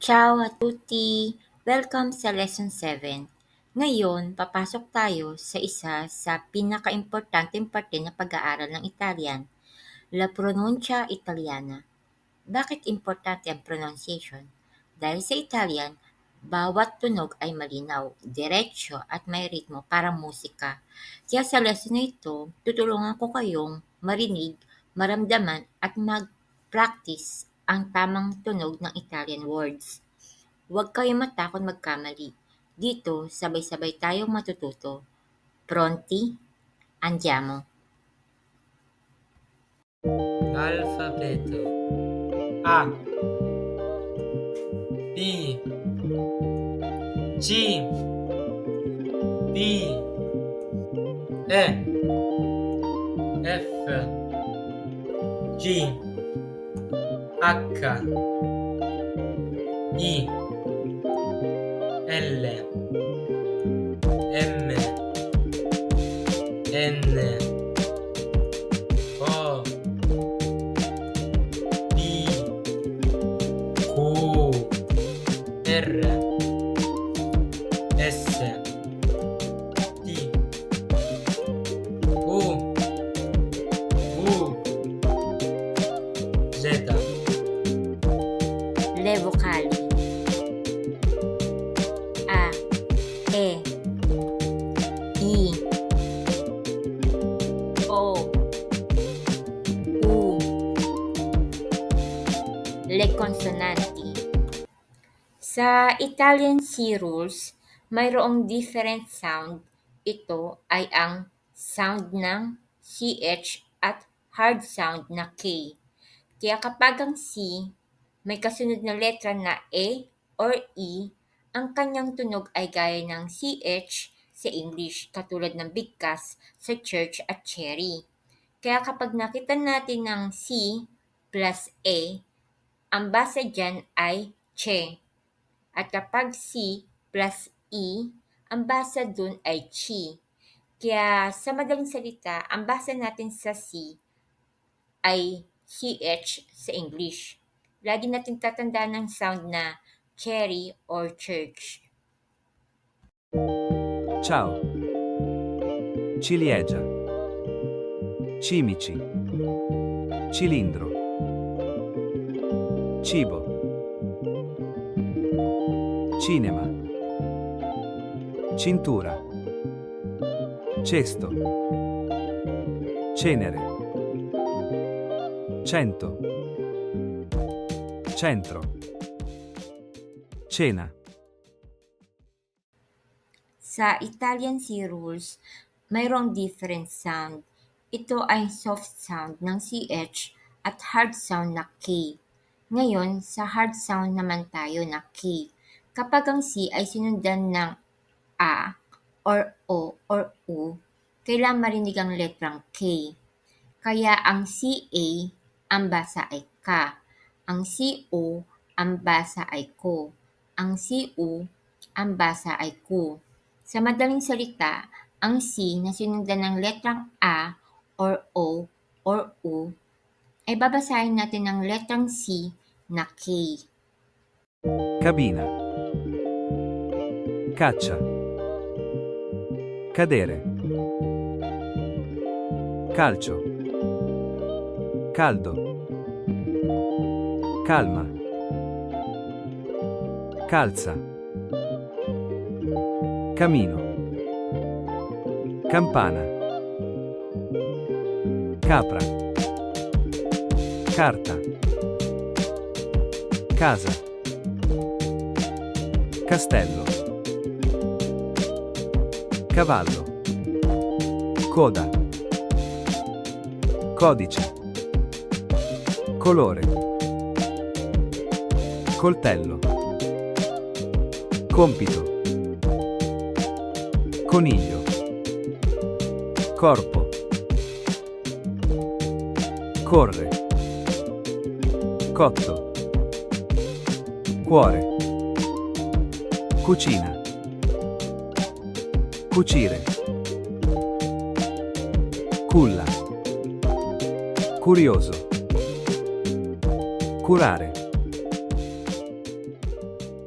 Ciao a tutti! Welcome sa Lesson 7. Ngayon, papasok tayo sa isa sa pinakaimportanteng parte ng pag-aaral ng Italian, la pronuncia italiana. Bakit importante ang pronunciation? Dahil sa Italian, bawat tunog ay malinaw, diretsyo at may ritmo parang musika. Kaya sa lesson na ito, tutulungan ko kayong marinig, maramdaman at mag-practice ang tamang tunog ng Italian words. Huwag kayong matakot magkamali. Dito, sabay-sabay tayong matututo. Pronti? Andiamo! Alfabeto A B C D E F G H I L M N O P Q R S T U V Z. Le vocali A, E, I, O, U. Le consonanti. Sa Italian C rules, mayroong different sound. Ito ay ang sound ng CH at hard sound na K. Kaya kapag ang C may kasunod na letra na E or E, ang kanyang tunog ay gaya ng CH sa English, katulad ng bigkas sa church at cherry. Kaya kapag nakita natin ng C plus E, ang basa dyan ay che. At kapag C plus E, ang basa dun ay chi. Kaya sa madaling salita, ang basa natin sa C ay CH sa English. Lagi nating tatandaan ng sound na cherry or church. Ciao. Ciliegia. Cimici. Cilindro. Cibo. Cinema. Cintura. Cesto. Cenere. Cento. Centro. Cena. Sa Italian C rules, mayroong different sound. Ito ay soft sound ng CH at hard sound na K. Ngayon, sa hard sound naman tayo na K. Kapag ang C ay sinundan ng A or O or U, kailangan marinig ang letrang K. Kaya ang CA, ang basa ay ka. Ang CO, ang basa ay ko. Ang CU, ang basa ay ku. Sa madaling salita, ang C na sinundan ng letrang A or O or U ay babasahin natin ng letrang C na K. Cabina. Caccia. Cadere. Calcio. Caldo. Calma. Calza. Camino. Campana. Capra. Carta. Casa. Castello. Cavallo. Coda. Codice. Colore. Coltello. Compito. Coniglio. Corpo. Corre. Cotto. Cuore. Cucina. Cucire. Culla. Curioso. Curare.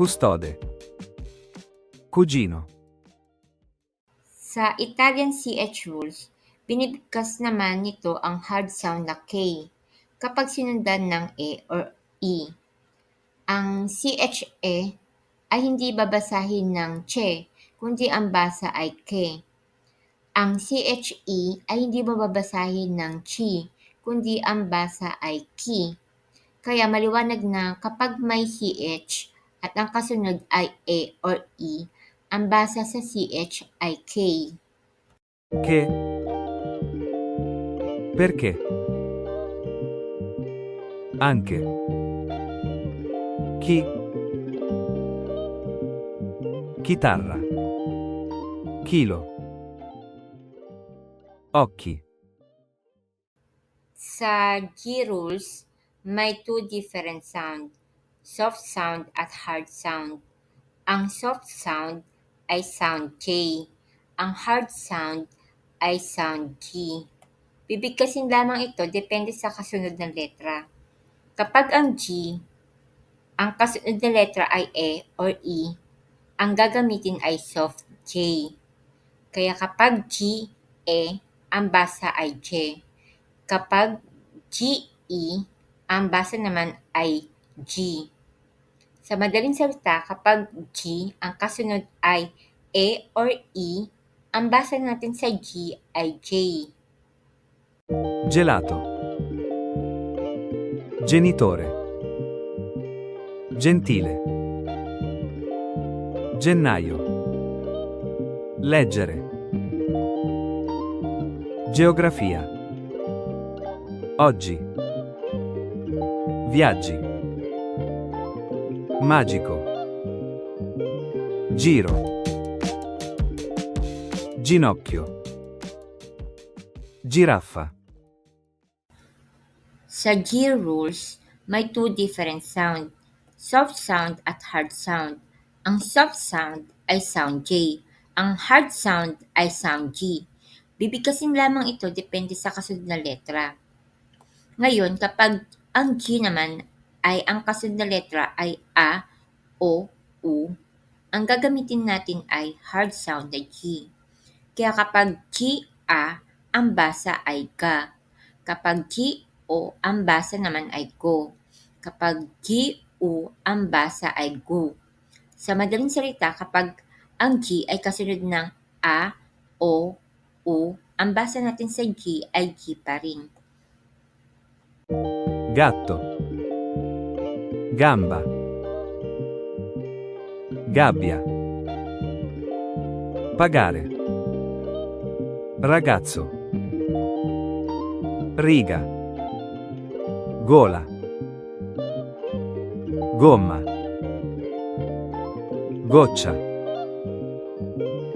custode, cugino, Sa Italian CH rules, binibigkas naman nito ang hard sound na K kapag sinundan ng E or E. Ang CHE ay hindi babasahin ng che, kundi ang basa ay ke. Ang CHE ay hindi mababasahin ng chi, kundi ang basa ay ki. Kaya maliwanag na kapag may CH at ang kasunod ay E or E, ang basa sa CH ay K. che, perché, anche, chi, chitarra, chilo, occhi, Sa G rules, may two different sound, soft sound at hard sound. Ang soft sound ay sound J, ang hard sound ay sound G. Bibigkasin lamang ito depende sa kasunod na letra. Kapag ang G, ang kasunod na letra ay E or E, ang gagamitin ay soft J. Kaya kapag G, E, ang basa ay J. Kapag G, E, ang basa naman ay G. Sa madaling salita, kapag G, ang kasunod ay E or E, ang basa natin sa G ay J. gelato, genitore, gentile, gennaio, leggere, geografia, oggi, viaggi, magico, giro, ginocchio, giraffa, Sa G rules, may two different sound, soft sound at hard sound. Ang soft sound ay sound J, ang hard sound ay sound G. Bibigkasin lamang ito depende sa kasunod na letra. Ngayon, kapag ang G naman ay ang kasunod na letra ay A, O, U, ang gagamitin natin ay hard sound na G. Kaya kapag G-A, ang basa ay ga. Kapag G-O, ang basa naman ay go. Kapag G-U, ang basa ay go. Sa madaling salita, kapag ang G ay kasunod ng A, O, U, ang basa natin sa G ay G pa rin. gatto, gamba, gabbia, pagare, ragazzo, riga, gola, gomma, goccia,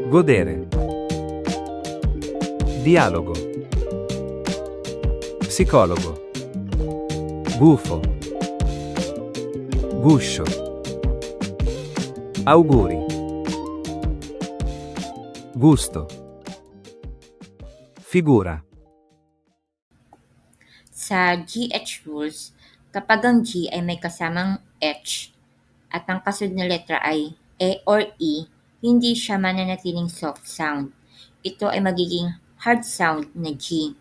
godere, dialogo, psicologo, gufo, guscio, auguri, gusto, figura, Sa GH rules, kapag ang G ay may kasamang H at ang kasunod na letra ay E or E, hindi siya mananatiling soft sound. Ito ay magiging hard sound na G.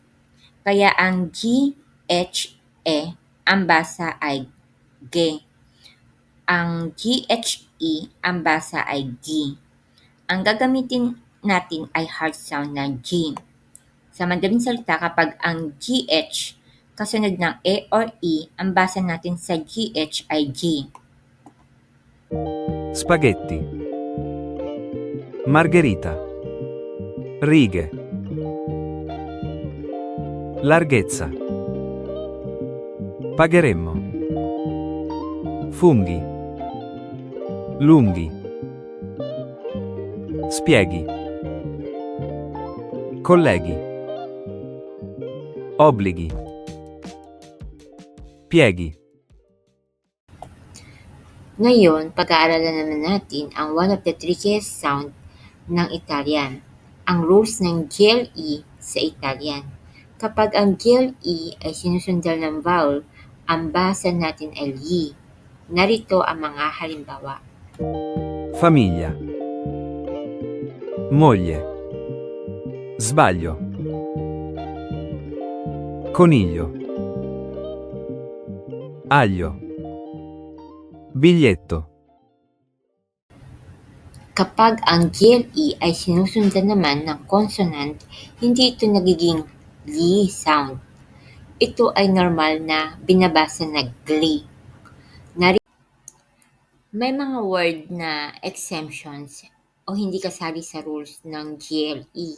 Kaya ang G, H, E, ang basa ay G. Ang GHE, ang basa ay G. Ang gagamitin natin ay hard sound na G. Sa madaling salita, kapag ang GH kasunod ng E or E, ang basa natin sa GH ay G. spaghetti, margherita, righe, larghezza, pagheremmo, funghi, lunghi, spieghi, colleghi, obblighi, pieghi. Ngayon, pag-aaralan naman natin ang one of the trickiest sound ng Italian, ang rules ng GLE sa Italian. Kapag ang GLE ay sinusundan ng vowel, ang basa natin ay li. Narito ang mga halimbawa. Famiglia. Moglie. Sbaglio. Coniglio. Aglio. Biglietto. Kapag ang GLE ay sinusundan naman ng consonant, hindi ito nagiging li sound. Ito ay normal na binabasa na gli. May mga word na exemptions o hindi kasali sa rules ng GLE.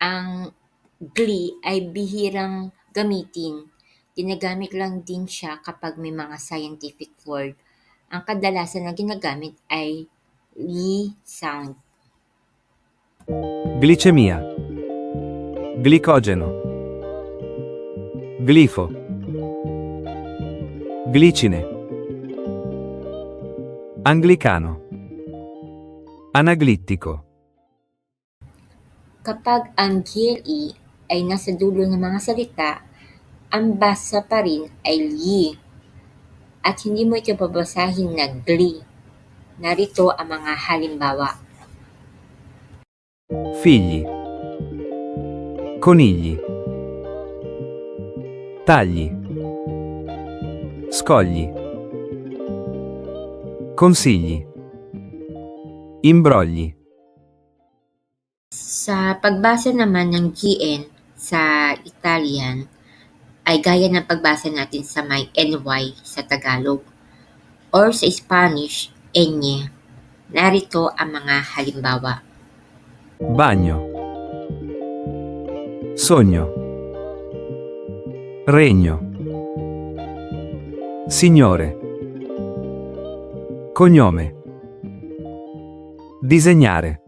Ang gli ay bihirang gamitin. Ginagamit lang din siya kapag may mga scientific word. Ang kadalasan na ginagamit ay li sound. Glicemia. Glicogeno. Glifo. Glicine. Anglicano. Anaglittico. Kapag ang GLE ay nasa dulo ng mga salita, ang basa pa rin ay li at hindi mo ito babasahin na gli. Narito ang mga halimbawa. Figli. Conigli. Tagli. Scogli. Consigli. Imbrogli. Sa pagbasa naman ng GN sa Italian, ay gaya ng pagbasa natin sa may NY sa Tagalog or sa Spanish, enye. Narito ang mga halimbawa. Bagno. Sogno. Regno. Signore. Cognome. Disegnare.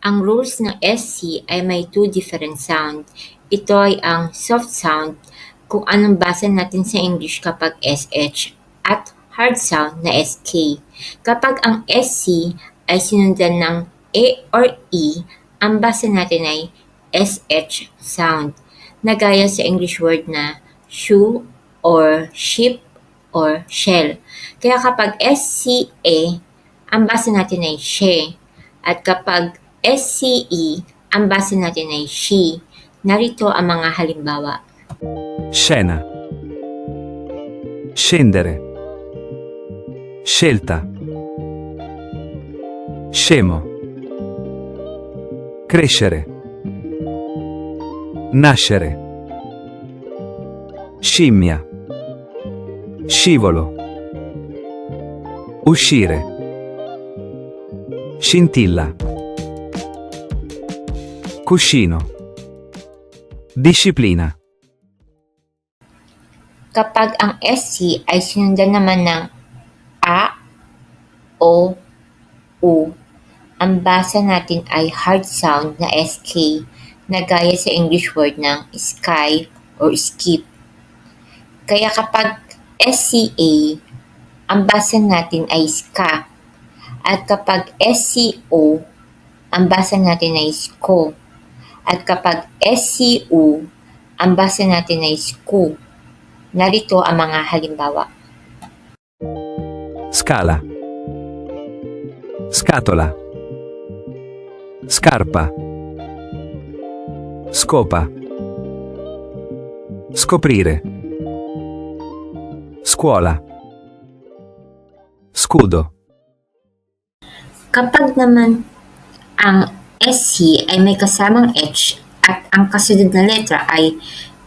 Ang rules ng SC ay may two different sound. Ito ay ang soft sound kung anong basa natin sa English kapag SH at hard sound na SK. Kapag ang SC ay sinundan ng A or E, ang basa natin ay SH sound na gaya sa English word na shoe or ship or shell. Kaya kapag SCA, ang basa natin ay she. At kapag SCE, ang basa natin ay she. Narito ang mga halimbawa. Scena. Scendere. Scelta. Scemo. Crescere. Nascere. Scimmia. Scivolo. Uscire. Scintilla. Cuscino. Disciplina. Kapag ang SC ay sinundan naman ng A, O, U, ang basa natin ay hard sound na SK na gaya sa English word ng sky or skip. Kaya kapag SCA, ang basa natin ay ska. At kapag SCO, ang basa natin ay sko. At kapag SCU, ang basa natin ay sku. Narito ang mga halimbawa. Scala. Scatola. Scarpa. Scopa. Scoprire. Scuola. Scudo. Kapag naman ang SC ay may kasamang H at ang kasunod na letra ay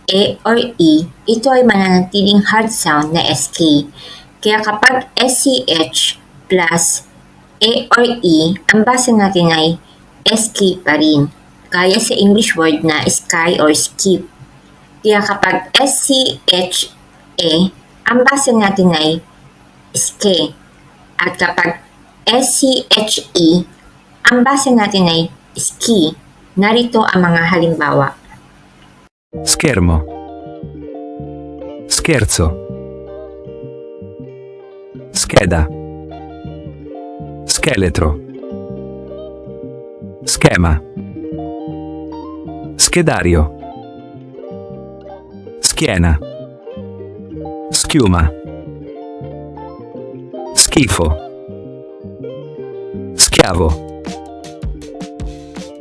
A or E, ito ay mananatiling hard sound na SK. Kaya kapag SCH plus A or E, ang basa natin ay SK pa rin, gaya sa English word na sky or skip. Kaya kapag SCHA, ang basa natin ay SK. At kapag SCHE, ang basa natin ay ski. Narito ang mga halimbawa. Schermo. Scherzo. Scheda. Scheletro. Schema. Schedario. Schiena. Schiuma. schifo, schiavo,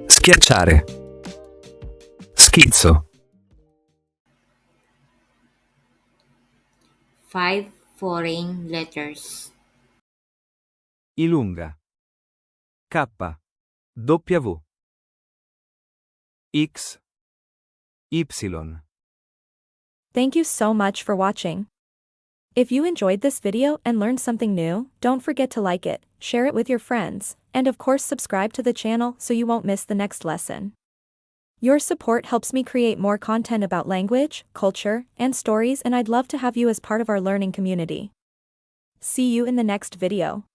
schiacciare, schizzo, 5 foreign letters. ilunga, K, W, X, Y. Thank you so much for watching. If you enjoyed this video and learned something new, don't forget to like it, share it with your friends, and of course subscribe to the channel so you won't miss the next lesson. Your support helps me create more content about language, culture, and stories, and I'd love to have you as part of our learning community. See you in the next video.